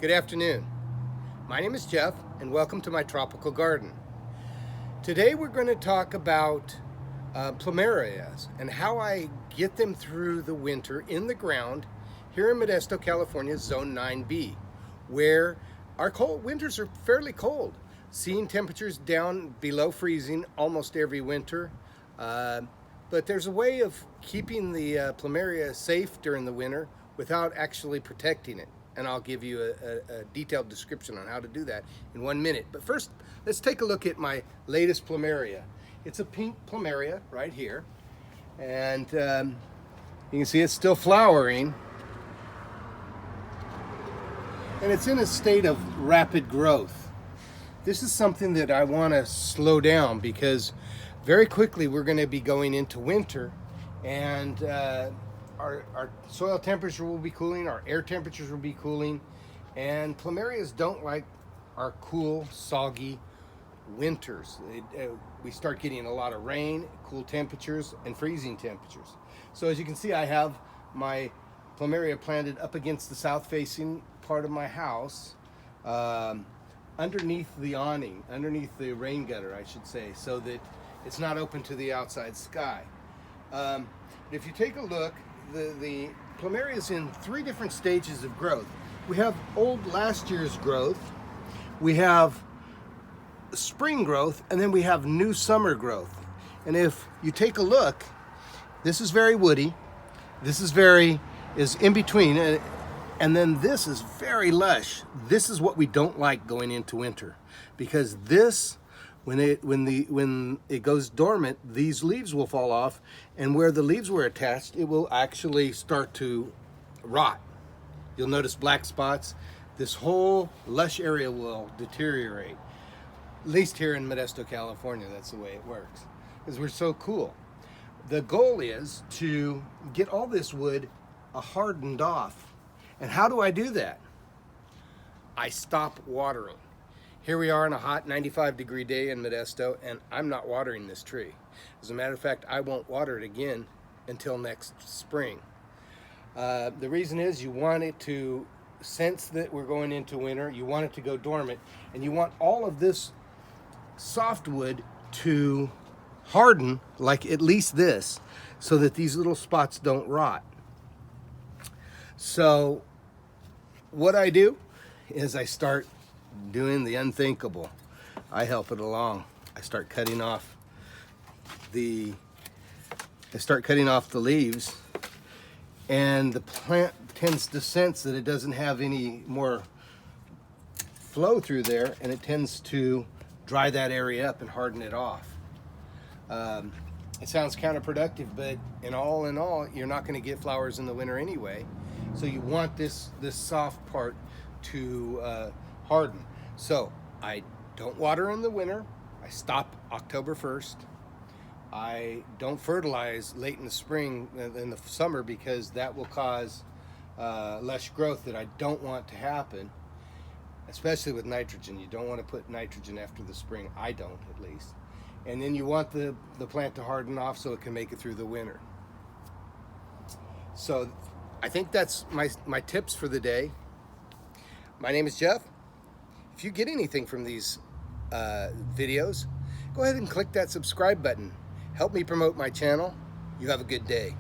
Good afternoon. My name is Jeff and welcome to my tropical garden. Today we're going to talk about Plumerias and how I get them through the winter in the ground here in Modesto, California, Zone 9B, where our cold winters are fairly cold, seeing temperatures down below freezing almost every winter. But there's a way of keeping the Plumeria safe during the winter without actually protecting it. And I'll give you a detailed description on how to do that in 1 minute. But first, let's take a look at my latest Plumeria. It's a pink Plumeria right here. And you can see it's still flowering. And it's in a state of rapid growth. This is something that I want to slow down because very quickly we're going to be going into winter, and our soil temperature will be cooling, our air temperatures will be cooling, and Plumerias don't like our cool, soggy winters. We start getting a lot of rain, cool temperatures, and freezing temperatures. So as you can see, I have my Plumeria planted up against the south-facing part of my house, underneath the awning, underneath the rain gutter, I should say, so that it's not open to the outside sky. If you take a look, the Plumeria is in 3 different stages of growth. We have old last year's growth, we have spring growth, and then we have new summer growth. And if you take a look, this is very woody, this is in between, and then this is very lush. This is what we don't like going into winter, because this, when it goes dormant, these leaves will fall off, and where the leaves were attached, it will actually start to rot. You'll notice black spots. This whole lush area will deteriorate. At least here in Modesto, California, that's the way it works, because we're so cool. The goal is to get all this wood hardened off. And how do I do that? I stop watering. Here we are on a hot 95-degree day in Modesto, and I'm not watering this tree. As a matter of fact, I won't water it again until next spring. The reason is you want it to sense that we're going into winter, you want it to go dormant, and you want all of this softwood to harden, like at least this, so that these little spots don't rot. So what I do is I start doing the unthinkable. I help it along. I start cutting off the leaves, and the plant tends to sense that it doesn't have any more flow through there, and it tends to dry that area up and harden it off. It sounds counterproductive, but in all, you're not going to get flowers in the winter anyway. So you want this soft part to harden. So I don't water in the winter. I stop October 1st. I don't fertilize late in the spring, in the summer, because that will cause lush growth that I don't want to happen, especially with nitrogen. You don't want to put nitrogen after the spring. I don't, at least. And then you want the plant to harden off so it can make it through the winter. So I think that's my tips for the day. My name is Jeff. If you get anything from these videos, go ahead and click that subscribe button. Help me promote my channel. You have a good day.